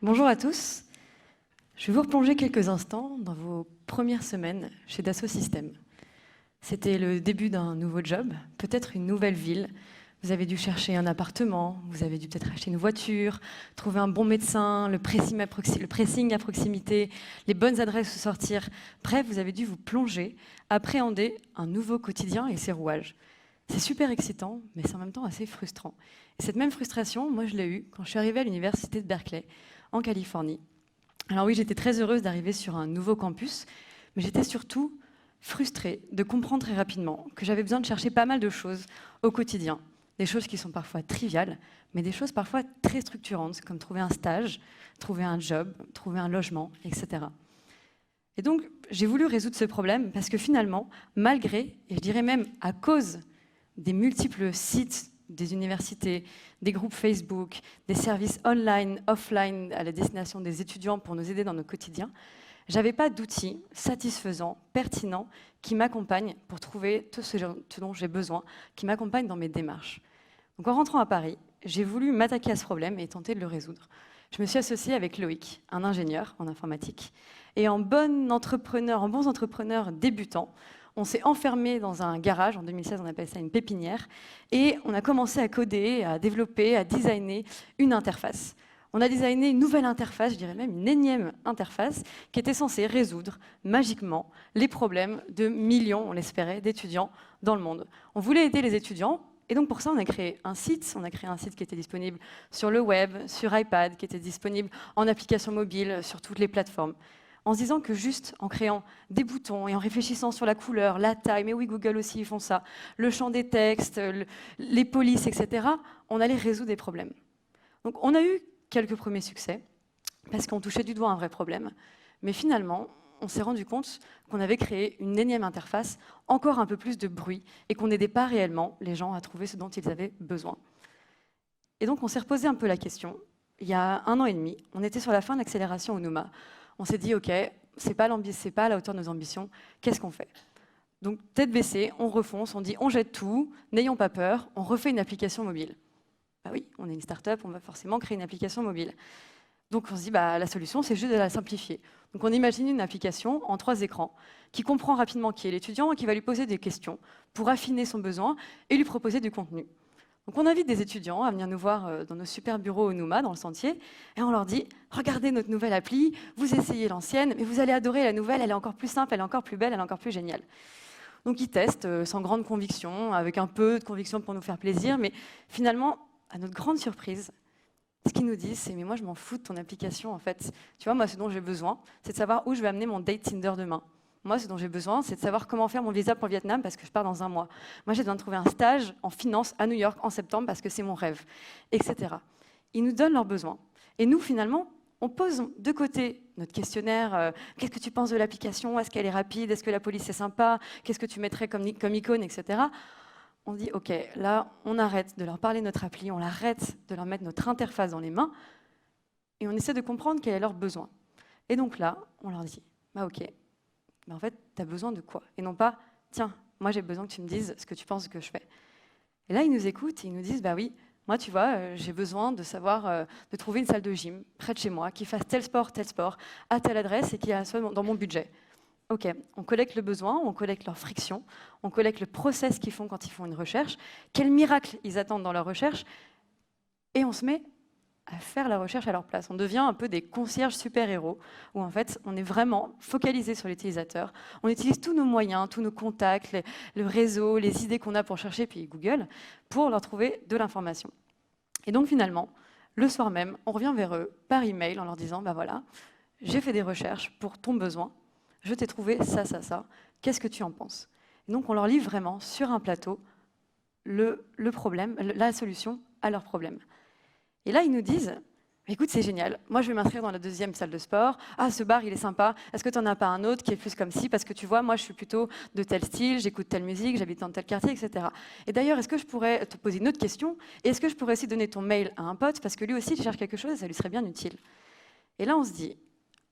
Bonjour à tous. Je vais vous replonger quelques instants dans vos premières semaines chez Dassault Systèmes. C'était le début d'un nouveau job, peut-être une nouvelle ville. Vous avez dû chercher un appartement, vous avez dû peut-être acheter une voiture, trouver un bon médecin, le pressing à proximité, les bonnes adresses où sortir. Bref, vous avez dû vous plonger, appréhender un nouveau quotidien et ses rouages. C'est super excitant, mais c'est en même temps assez frustrant. Et cette même frustration, moi je l'ai eue quand je suis arrivée à l'université de Berkeley, en Californie. Alors oui, j'étais très heureuse d'arriver sur un nouveau campus, mais j'étais surtout frustrée de comprendre très rapidement que j'avais besoin de chercher pas mal de choses au quotidien. Des choses qui sont parfois triviales, mais des choses parfois très structurantes, comme trouver un stage, trouver un job, trouver un logement, etc. Et donc, j'ai voulu résoudre ce problème parce que finalement, malgré, et je dirais même à cause des multiples sites des universités, des groupes Facebook, des services online, offline à la destination des étudiants pour nous aider dans nos quotidiens, j'avais pas d'outils satisfaisants, pertinents, qui m'accompagnent pour trouver tout ce dont j'ai besoin, qui m'accompagnent dans mes démarches. Donc en rentrant à Paris, j'ai voulu m'attaquer à ce problème et tenter de le résoudre. Je me suis associée avec Loïc, un ingénieur en informatique, et en bons entrepreneurs débutants, on s'est enfermé dans un garage, en 2016 on appelle ça une pépinière, et on a commencé à coder, à développer, à designer une interface. On a designé une nouvelle interface, je dirais même une énième interface, qui était censée résoudre magiquement les problèmes de millions, on l'espérait, d'étudiants dans le monde. On voulait aider les étudiants, et donc pour ça on a créé un site. On a créé un site qui était disponible sur le web, sur iPad, qui était disponible en application mobile, sur toutes les plateformes. En se disant que juste en créant des boutons et en réfléchissant sur la couleur, la taille, mais oui, Google aussi, ils font ça, le champ des textes, les polices, etc., on allait résoudre des problèmes. Donc on a eu quelques premiers succès, parce qu'on touchait du doigt un vrai problème, mais finalement, on s'est rendu compte qu'on avait créé une énième interface, encore un peu plus de bruit, et qu'on n'aidait pas réellement les gens à trouver ce dont ils avaient besoin. Et donc on s'est reposé un peu la question. Il y a 1 an et demi, on était sur la fin de l'accélération au NUMA. On s'est dit, OK, c'est pas à la hauteur de nos ambitions, qu'est-ce qu'on fait? Donc, tête baissée, on refonce, on dit, on jette tout, n'ayons pas peur, on refait une application mobile. Bah oui, on est une start-up, on va forcément créer une application mobile. Donc, on se dit, bah, la solution, c'est juste de la simplifier. Donc, on imagine une application en 3 écrans qui comprend rapidement qui est l'étudiant et qui va lui poser des questions pour affiner son besoin et lui proposer du contenu. Donc on invite des étudiants à venir nous voir dans nos super bureaux au NUMA, dans le Sentier, et on leur dit « Regardez notre nouvelle appli, vous essayez l'ancienne, mais vous allez adorer la nouvelle, elle est encore plus simple, elle est encore plus belle, elle est encore plus géniale. » Donc ils testent sans grande conviction, avec un peu de conviction pour nous faire plaisir, mais finalement, à notre grande surprise, ce qu'ils nous disent, c'est « Mais moi, je m'en fous de ton application, en fait. Tu vois, moi, ce dont j'ai besoin, c'est de savoir où je vais amener mon date Tinder demain. » Moi, ce dont j'ai besoin, c'est de savoir comment faire mon visa pour le Vietnam parce que je pars dans 1 mois. Moi, j'ai besoin de trouver un stage en finance à New York en septembre parce que c'est mon rêve, etc. Ils nous donnent leurs besoins. Et nous, finalement, on pose de côté notre questionnaire. Qu'est-ce que tu penses de l'application? Est-ce qu'elle est rapide? Est-ce que la police est sympa? Qu'est-ce que tu mettrais comme icône, etc. On dit, OK, là, on arrête de leur parler de notre appli, on arrête de leur mettre notre interface dans les mains et on essaie de comprendre quel est leur besoin. Et donc là, on leur dit, bah OK, mais en fait, tu as besoin de quoi? Et non pas, tiens, moi j'ai besoin que tu me dises ce que tu penses que je fais. Et là, ils nous écoutent et ils nous disent, bah oui, moi tu vois, j'ai besoin de savoir, de trouver une salle de gym près de chez moi, qui fasse tel sport, à telle adresse et qui soit dans mon budget. Ok, on collecte le besoin, on collecte leur friction, on collecte le process qu'ils font quand ils font une recherche, quel miracle ils attendent dans leur recherche, et on se met à faire la recherche à leur place. On devient un peu des concierges super-héros, où en fait, on est vraiment focalisé sur l'utilisateur. On utilise tous nos moyens, tous nos contacts, le réseau, les idées qu'on a pour chercher, puis Google, pour leur trouver de l'information. Et donc finalement, le soir même, on revient vers eux par email en leur disant, bah voilà, j'ai fait des recherches pour ton besoin, je t'ai trouvé ça, qu'est-ce que tu en penses? Et donc on leur livre vraiment sur un plateau le problème, la solution à leur problème. Et là, ils nous disent, écoute, c'est génial, moi je vais m'inscrire dans la 2e salle de sport, ah ce bar il est sympa, est-ce que tu n'en as pas un autre qui est plus comme ci, parce que tu vois, moi je suis plutôt de tel style, j'écoute telle musique, j'habite dans tel quartier, etc. Et d'ailleurs, est-ce que je pourrais te poser une autre question, et est-ce que je pourrais aussi donner ton mail à un pote, parce que lui aussi il cherche quelque chose et ça lui serait bien utile. Et là on se dit,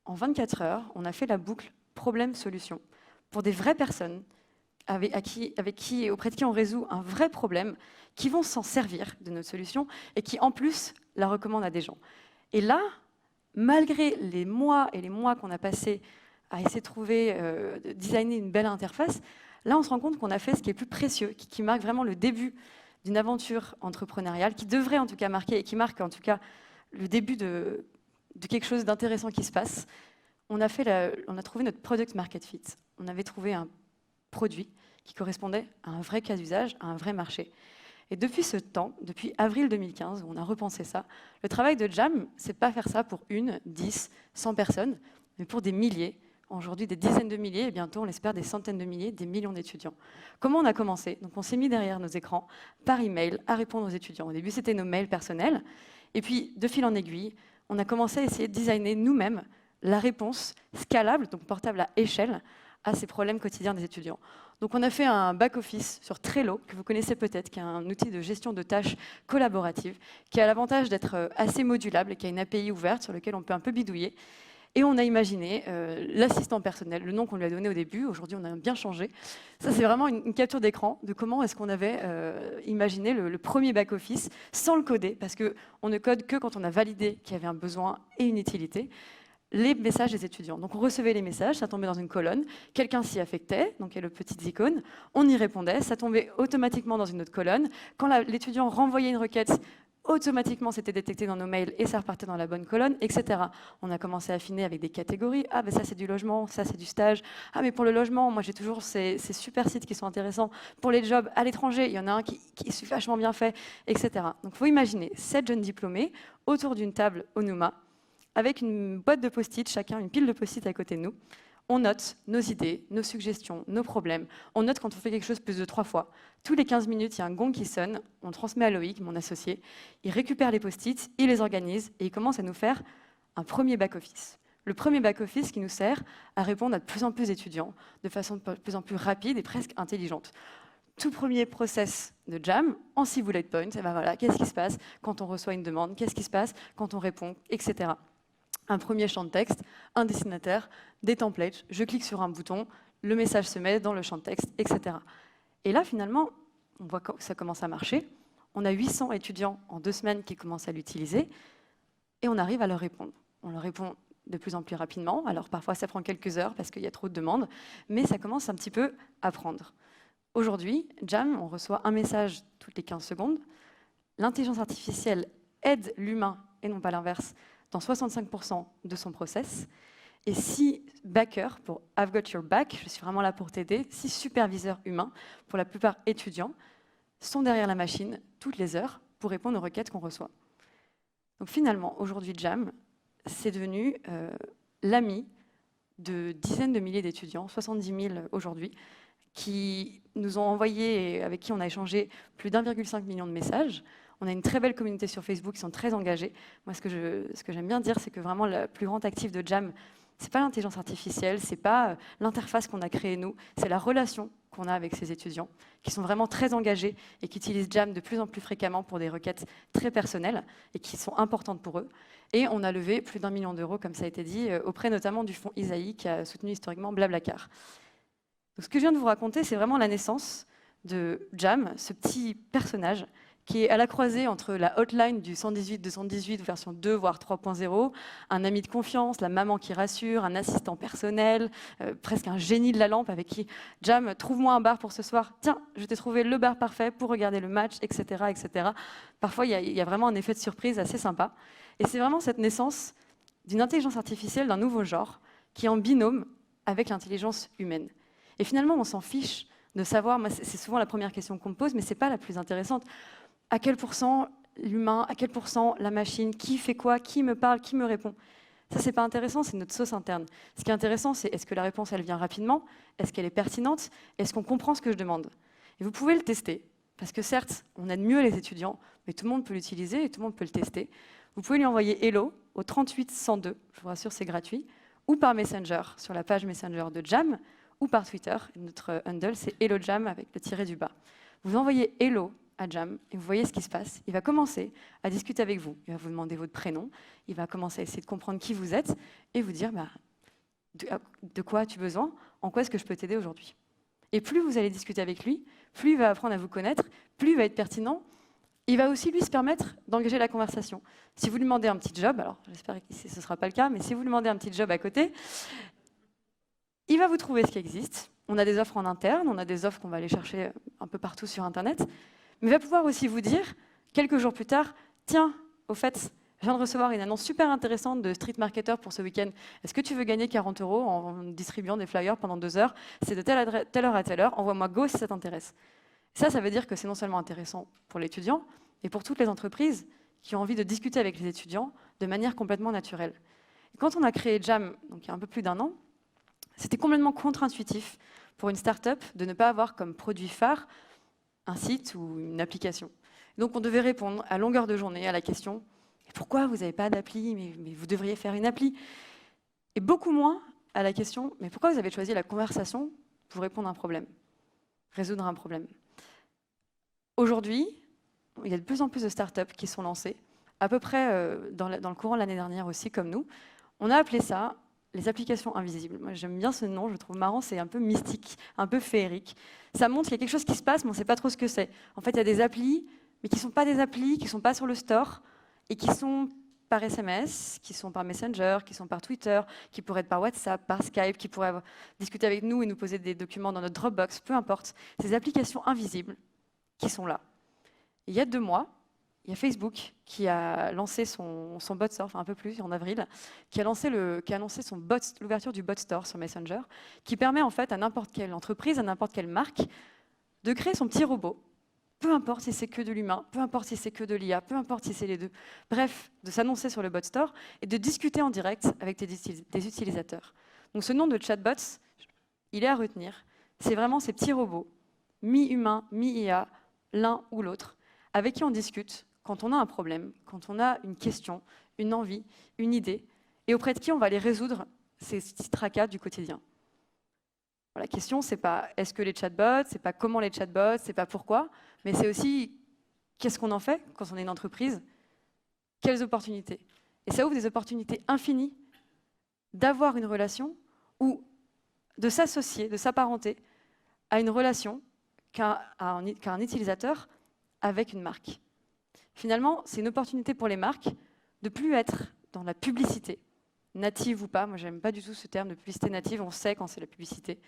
en 24 heures, on a fait la boucle problème-solution, pour des vraies personnes, auprès de qui on résout un vrai problème, qui vont s'en servir de notre solution et qui, en plus, la recommandent à des gens. Et là, malgré les mois et les mois qu'on a passés à essayer de trouver, de designer une belle interface, là, on se rend compte qu'on a fait ce qui est plus précieux, qui marque vraiment le début d'une aventure entrepreneuriale, qui devrait en tout cas marquer, et qui marque en tout cas le début de quelque chose d'intéressant qui se passe. On a trouvé notre product market fit. On avait trouvé un produit qui correspondait à un vrai cas d'usage, à un vrai marché. Et depuis ce temps, depuis avril 2015, où on a repensé ça, le travail de Jam, c'est pas faire ça pour 1, 10, 100 personnes, mais pour des milliers, aujourd'hui des dizaines de milliers, et bientôt on l'espère des centaines de milliers, des millions d'étudiants. Comment on a commencé? Donc on s'est mis derrière nos écrans, par email, à répondre aux étudiants. Au début, c'était nos mails personnels, et puis de fil en aiguille, on a commencé à essayer de designer nous-mêmes la réponse scalable, donc portable à échelle, à ces problèmes quotidiens des étudiants. Donc on a fait un back-office sur Trello, que vous connaissez peut-être, qui est un outil de gestion de tâches collaboratives, qui a l'avantage d'être assez modulable et qui a une API ouverte sur laquelle on peut un peu bidouiller. Et on a imaginé l'assistant personnel, le nom qu'on lui a donné au début. Aujourd'hui, on a bien changé. Ça, c'est vraiment une capture d'écran de comment est-ce qu'on avait imaginé le premier back-office sans le coder, parce qu'on ne code que quand on a validé qu'il y avait un besoin et une utilité. Les messages des étudiants. Donc on recevait les messages, ça tombait dans une colonne, quelqu'un s'y affectait, donc il y a le petit icône, on y répondait, ça tombait automatiquement dans une autre colonne. Quand l'étudiant renvoyait une requête, automatiquement c'était détecté dans nos mails et ça repartait dans la bonne colonne, etc. On a commencé à affiner avec des catégories. Ah ben ça c'est du logement, ça c'est du stage. Ah mais pour le logement, moi j'ai toujours ces super sites qui sont intéressants. Pour les jobs à l'étranger, il y en a un qui est vachement bien fait, etc. Donc il faut imaginer 7 jeunes diplômés autour d'une table au Numa, avec une boîte de post-it, chacun une pile de post-it à côté de nous. On note nos idées, nos suggestions, nos problèmes. On note quand on fait quelque chose plus de 3 fois. Tous les 15 minutes, il y a un gong qui sonne. On transmet à Loïc, mon associé. Il récupère les post-it, il les organise et il commence à nous faire un premier back-office. Le premier back-office qui nous sert à répondre à de plus en plus d'étudiants de façon de plus en plus rapide et presque intelligente. Tout premier process de Jam en 6 bullet points. Et ben voilà, qu'est-ce qui se passe quand on reçoit une demande? Qu'est-ce qui se passe quand on répond, etc. Un premier champ de texte, un destinataire, des templates, je clique sur un bouton, le message se met dans le champ de texte, etc. Et là, finalement, on voit que ça commence à marcher. On a 800 étudiants en 2 semaines qui commencent à l'utiliser et on arrive à leur répondre. On leur répond de plus en plus rapidement. Alors parfois, ça prend quelques heures parce qu'il y a trop de demandes, mais ça commence un petit peu à prendre. Aujourd'hui, Jam, on reçoit un message toutes les 15 secondes. L'intelligence artificielle aide l'humain, et non pas l'inverse, dans 65% de son process. Et 6 backers pour I've got your back, je suis vraiment là pour t'aider, 6 superviseurs humains, pour la plupart étudiants, sont derrière la machine toutes les heures pour répondre aux requêtes qu'on reçoit. Donc finalement, aujourd'hui, Jam, c'est devenu l'ami de dizaines de milliers d'étudiants, 70 000 aujourd'hui, qui nous ont envoyé et avec qui on a échangé plus d'1,5 million de messages. On a une très belle communauté sur Facebook, qui sont très engagés. Moi, ce que j'aime bien dire, c'est que vraiment le plus grand actif de Jam, c'est pas l'intelligence artificielle, c'est pas l'interface qu'on a créée nous, c'est la relation qu'on a avec ces étudiants, qui sont vraiment très engagés et qui utilisent Jam de plus en plus fréquemment pour des requêtes très personnelles et qui sont importantes pour eux. Et on a levé plus d'1 million d'euros, comme ça a été dit, auprès notamment du fonds Isaïe, qui a soutenu historiquement Blablacar. Donc, ce que je viens de vous raconter, c'est vraiment la naissance de Jam, ce petit personnage qui est à la croisée entre la hotline du 118-218 version 2, voire 3.0, un ami de confiance, la maman qui rassure, un assistant personnel, presque un génie de la lampe avec qui Jam, trouve-moi un bar pour ce soir, tiens, je t'ai trouvé le bar parfait pour regarder le match, etc. etc. Parfois, il y a vraiment un effet de surprise assez sympa. Et c'est vraiment cette naissance d'une intelligence artificielle d'un nouveau genre qui est en binôme avec l'intelligence humaine. Et finalement, on s'en fiche de savoir, c'est souvent la première question qu'on me pose, mais ce n'est pas la plus intéressante. À quel pourcent l'humain, à quel pourcent la machine, qui fait quoi, qui me parle, qui me répond? Ça, c'est pas intéressant, c'est notre sauce interne. Ce qui est intéressant, c'est est-ce que la réponse, elle vient rapidement? Est-ce qu'elle est pertinente? Est-ce qu'on comprend ce que je demande? Et vous pouvez le tester, parce que certes, on aide mieux les étudiants, mais tout le monde peut l'utiliser et tout le monde peut le tester. Vous pouvez lui envoyer Hello au 38 102, je vous rassure, c'est gratuit, ou par Messenger, sur la page Messenger de Jam, ou par Twitter. Notre handle, c'est HelloJam avec le tiré du bas. Vous envoyez Hello à Jam et vous voyez ce qui se passe. Il va commencer à discuter avec vous. Il va vous demander votre prénom. Il va commencer à essayer de comprendre qui vous êtes et vous dire de quoi as-tu besoin, en quoi est-ce que je peux t'aider aujourd'hui. Et plus vous allez discuter avec lui, plus il va apprendre à vous connaître, plus il va être pertinent Il va aussi lui se permettre d'engager la conversation. Si vous lui demandez un petit job, alors j'espère que ce ne sera pas le cas, mais si vous lui demandez un petit job à côté, il va vous trouver ce qui existe. On a des offres en interne, on a des offres qu'on va aller chercher un peu partout sur Internet, mais il va pouvoir aussi vous dire, quelques jours plus tard, tiens, au fait, je viens de recevoir une annonce super intéressante de street marketer pour ce week-end. Est-ce que tu veux gagner 40 € en distribuant des flyers pendant 2 heures? C'est de telle heure à telle heure, envoie-moi go si ça t'intéresse. Ça veut dire que c'est non seulement intéressant pour l'étudiant, mais pour toutes les entreprises qui ont envie de discuter avec les étudiants de manière complètement naturelle. Et quand on a créé Jam, donc il y a un peu plus d'1 an, c'était complètement contre-intuitif pour une start-up de ne pas avoir comme produit phare un site ou une application. Donc on devait répondre à longueur de journée à la question « Pourquoi vous n'avez pas d'appli, mais vous devriez faire une appli ?» Et beaucoup moins à la question « Mais pourquoi vous avez choisi la conversation pour répondre à un problème, résoudre un problème ?» Aujourd'hui, il y a de plus en plus de startups qui sont lancées, à peu près dans le courant de l'année dernière aussi, comme nous. On a appelé ça les applications invisibles. Moi, j'aime bien ce nom, je le trouve marrant, c'est un peu mystique, un peu féerique. Ça montre qu'il y a quelque chose qui se passe, mais on ne sait pas trop ce que c'est. En fait, il y a des applis, mais qui ne sont pas des applis, qui ne sont pas sur le store, et qui sont par SMS, qui sont par Messenger, qui sont par Twitter, qui pourraient être par WhatsApp, par Skype, qui pourraient discuter avec nous et nous poser des documents dans notre Dropbox, peu importe. Ces applications invisibles qui sont là. Il y a 2 mois, il y a Facebook qui a lancé son bot store, enfin un peu plus, en avril, qui a annoncé l'ouverture du bot store sur Messenger, qui permet en fait à n'importe quelle entreprise, à n'importe quelle marque, de créer son petit robot, peu importe si c'est que de l'humain, peu importe si c'est que de l'IA, peu importe si c'est les deux. Bref, de s'annoncer sur le bot store et de discuter en direct avec des utilisateurs. Donc ce nom de chatbots, il est à retenir. C'est vraiment ces petits robots, mi-humain, mi-IA, l'un ou l'autre, avec qui on discute quand on a un problème, quand on a une question, une envie, une idée, et auprès de qui on va aller résoudre ces petits tracas du quotidien. La question, c'est pas est-ce que les chatbots, c'est pas comment les chatbots, c'est pas pourquoi, mais c'est aussi qu'est-ce qu'on en fait quand on est une entreprise, quelles opportunités. Et ça ouvre des opportunités infinies d'avoir une relation ou de s'associer, de s'apparenter à une relation qu'un utilisateur avec une marque. Finalement, c'est une opportunité pour les marques de plus être dans la publicité, native ou pas. Moi, j'aime pas du tout ce terme de publicité native, on sait quand c'est la publicité.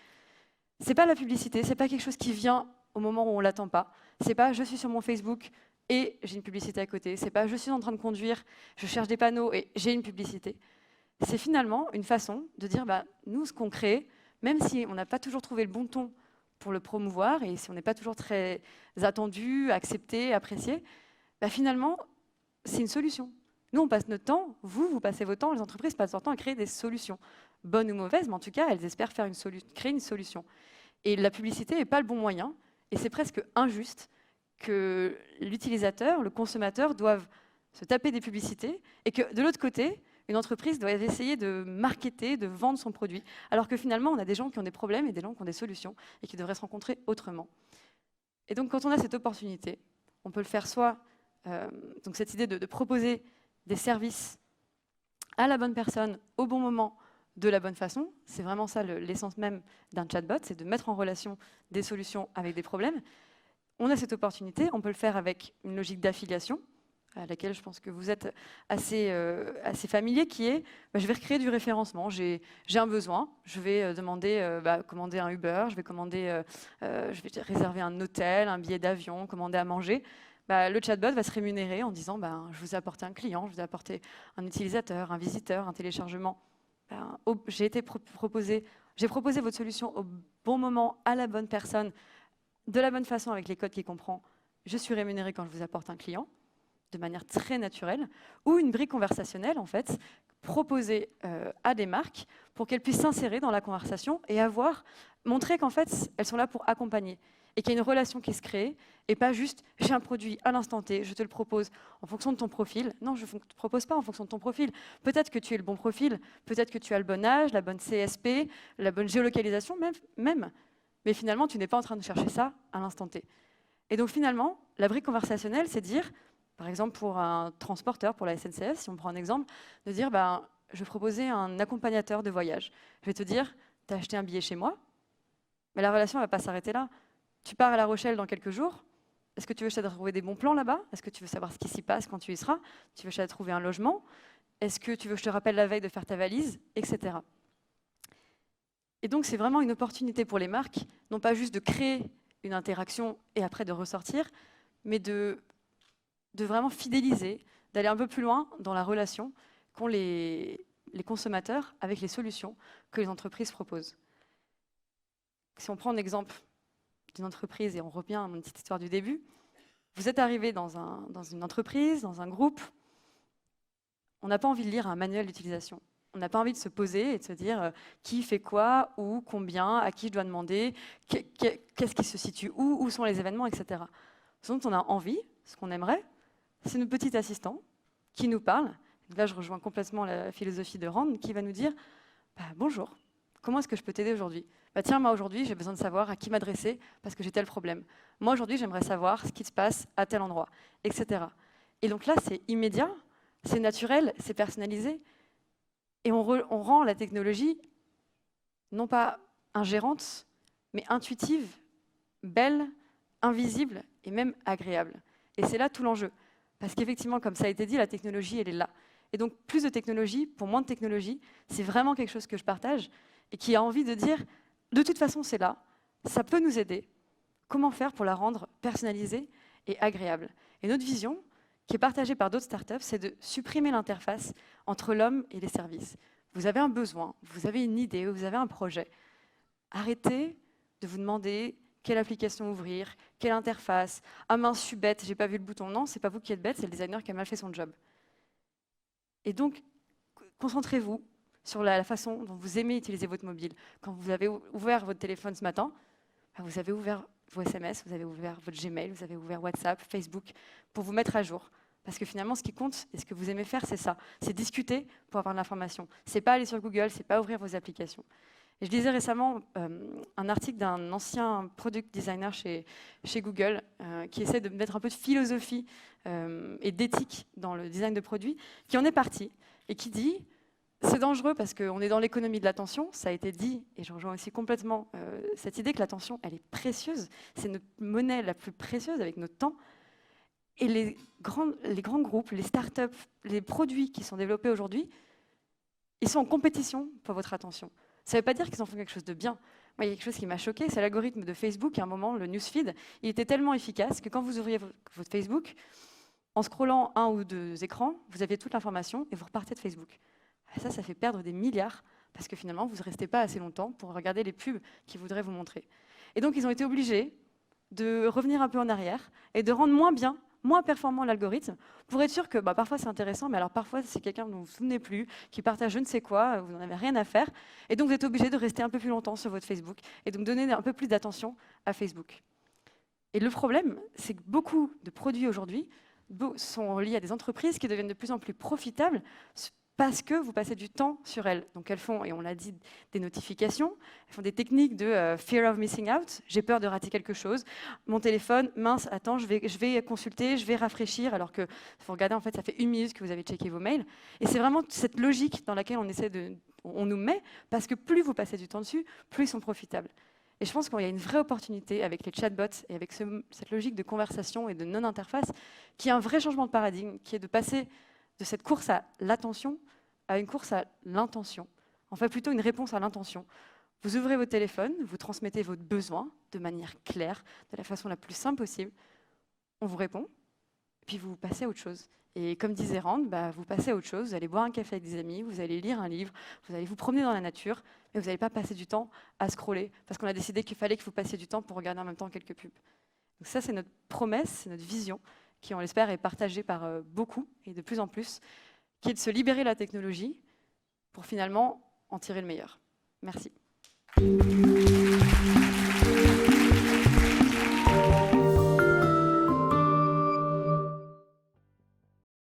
C'est pas la publicité, c'est pas quelque chose qui vient au moment où on l'attend pas. C'est pas je suis sur mon Facebook et j'ai une publicité à côté. C'est pas je suis en train de conduire, je cherche des panneaux et j'ai une publicité. C'est finalement une façon de dire nous, ce qu'on crée, même si on n'a pas toujours trouvé le bon ton pour le promouvoir et si on n'est pas toujours très attendu, accepté, apprécié, finalement, c'est une solution. Nous, on passe notre temps, vous passez votre temps, les entreprises passent leur temps à créer des solutions. Bonnes ou mauvaises, mais en tout cas, elles espèrent créer une solution. Et la publicité n'est pas le bon moyen, et c'est presque injuste que l'utilisateur, le consommateur, doive se taper des publicités, et que de l'autre côté, une entreprise doit essayer de marketer, de vendre son produit, alors que finalement, on a des gens qui ont des problèmes et des gens qui ont des solutions, et qui devraient se rencontrer autrement. Et donc, quand on a cette opportunité, on peut le faire soit, donc cette idée de proposer des services à la bonne personne, au bon moment, de la bonne façon. C'est vraiment ça l'essence même d'un chatbot, c'est de mettre en relation des solutions avec des problèmes. On a cette opportunité, on peut le faire avec une logique d'affiliation, à laquelle je pense que vous êtes assez familier, qui est, je vais recréer du référencement, j'ai un besoin, je vais commander un Uber, je vais réserver un hôtel, un billet d'avion, commander à manger. Le chatbot va se rémunérer en disant je vous ai apporté un client, je vous ai apporté un utilisateur, un visiteur, un téléchargement. J'ai proposé votre solution au bon moment, à la bonne personne, de la bonne façon, avec les codes qu'il comprend. Je suis rémunéré quand je vous apporte un client, de manière très naturelle, ou une brique conversationnelle, en fait, proposée à des marques pour qu'elles puissent s'insérer dans la conversation et montrer qu'en fait, elles sont là pour accompagner et qu'il y a une relation qui se crée, et pas juste « j'ai un produit à l'instant T, je te le propose en fonction de ton profil ». Non, je ne te propose pas en fonction de ton profil. Peut-être que tu es le bon profil, peut-être que tu as le bon âge, la bonne CSP, la bonne géolocalisation même. Mais finalement, tu n'es pas en train de chercher ça à l'instant T. Et donc finalement, la brique conversationnelle, c'est dire, par exemple pour un transporteur, pour la SNCF, si on prend un exemple, de dire je vais proposer un accompagnateur de voyage. Je vais te dire, tu as acheté un billet chez moi, mais la relation ne va pas s'arrêter là. Tu pars à La Rochelle dans quelques jours, Est-ce que tu veux chercher à trouver des bons plans là-bas? Est-ce que tu veux savoir ce qui s'y passe quand tu y seras? Tu veux chercher à trouver un logement? Est-ce que tu veux que je te rappelle la veille de faire ta valise? Etc. Et donc, c'est vraiment une opportunité pour les marques, non pas juste de créer une interaction et après de ressortir, mais de vraiment fidéliser, d'aller un peu plus loin dans la relation qu'ont les consommateurs avec les solutions que les entreprises proposent. Si on prend l'exemple d'une entreprise et on revient à mon petite histoire du début, vous êtes arrivé dans une entreprise, dans un groupe, on n'a pas envie de lire un manuel d'utilisation. On n'a pas envie de se poser et de se dire qui fait quoi, où, combien, à qui je dois demander, qu'est-ce qui se situe où sont les événements, etc. Ce dont on a envie, ce qu'on aimerait, c'est notre petit assistant qui nous parle. Là, je rejoins complètement la philosophie de Rand, qui va nous dire bonjour, comment est-ce que je peux t'aider aujourd'hui? Tiens, moi aujourd'hui, j'ai besoin de savoir à qui m'adresser parce que j'ai tel problème. Moi aujourd'hui, j'aimerais savoir ce qui se passe à tel endroit, etc. Et donc là, c'est immédiat, c'est naturel, c'est personnalisé. Et on rend la technologie non pas ingérante, mais intuitive, belle, invisible et même agréable. Et c'est là tout l'enjeu. Parce qu'effectivement, comme ça a été dit, la technologie, elle est là. Et donc, plus de technologie pour moins de technologie, c'est vraiment quelque chose que je partage et qui a envie de dire, de toute façon, c'est là, ça peut nous aider. Comment faire pour la rendre personnalisée et agréable? Et notre vision, qui est partagée par d'autres startups, c'est de supprimer l'interface entre l'homme et les services. Vous avez un besoin, vous avez une idée, vous avez un projet. Arrêtez de vous demander quelle application ouvrir, quelle interface. Ah mince, je suis bête, j'ai pas vu le bouton. Non, c'est pas vous qui êtes bête, c'est le designer qui a mal fait son job. Et donc, concentrez-vous sur la façon dont vous aimez utiliser votre mobile. Quand vous avez ouvert votre téléphone ce matin, vous avez ouvert vos SMS, vous avez ouvert votre Gmail, vous avez ouvert WhatsApp, Facebook, pour vous mettre à jour. Parce que finalement, ce qui compte et ce que vous aimez faire, c'est ça. C'est discuter pour avoir de l'information. C'est pas aller sur Google, c'est pas ouvrir vos applications. Et je lisais récemment un article d'un ancien product designer chez Google qui essaie de mettre un peu de philosophie et d'éthique dans le design de produits, qui en est parti et qui dit c'est dangereux parce qu'on est dans l'économie de l'attention, ça a été dit, et je rejoins aussi complètement cette idée que l'attention, elle est précieuse, c'est notre monnaie la plus précieuse avec notre temps. Et les grands groupes, les startups, les produits qui sont développés aujourd'hui, ils sont en compétition pour votre attention. Ça ne veut pas dire qu'ils en font quelque chose de bien. Moi, il y a quelque chose qui m'a choqué, c'est l'algorithme de Facebook. À un moment, le newsfeed, il était tellement efficace que quand vous ouvriez votre Facebook, en scrollant un ou deux écrans, vous aviez toute l'information et vous repartez de Facebook. Et ça fait perdre des milliards parce que finalement, vous ne restez pas assez longtemps pour regarder les pubs qu'ils voudraient vous montrer. Et donc, ils ont été obligés de revenir un peu en arrière et de rendre moins performant l'algorithme, pour être sûr que parfois c'est intéressant, mais alors parfois c'est quelqu'un dont vous ne vous souvenez plus, qui partage je ne sais quoi, vous n'en avez rien à faire, et donc vous êtes obligé de rester un peu plus longtemps sur votre Facebook, et donc donner un peu plus d'attention à Facebook. Et le problème, c'est que beaucoup de produits aujourd'hui sont liés à des entreprises qui deviennent de plus en plus profitables, parce que vous passez du temps sur elles. Donc elles font, et on l'a dit, des notifications, elles font des techniques de fear of missing out, j'ai peur de rater quelque chose, mon téléphone, mince, attends, je vais consulter, je vais rafraîchir, alors que faut regarder, en fait, ça fait 1 minute que vous avez checké vos mails. Et c'est vraiment cette logique dans laquelle on nous met, parce que plus vous passez du temps dessus, plus ils sont profitables. Et je pense qu'il y a une vraie opportunité avec les chatbots et avec cette logique de conversation et de non-interface, qui est un vrai changement de paradigme, qui est de passer de cette course à l'attention à une course à l'intention. En fait, plutôt une réponse à l'intention. Vous ouvrez votre téléphone, vous transmettez votre besoin de manière claire, de la façon la plus simple possible. On vous répond, puis vous passez à autre chose. Et comme disait Rand, vous passez à autre chose, vous allez boire un café avec des amis, vous allez lire un livre, vous allez vous promener dans la nature, mais vous n'allez pas passer du temps à scroller, parce qu'on a décidé qu'il fallait que vous passiez du temps pour regarder en même temps quelques pubs. Donc ça, c'est notre promesse, c'est notre vision, qui, on l'espère, est partagée par beaucoup, et de plus en plus, qui est de se libérer de la technologie pour finalement en tirer le meilleur. Merci.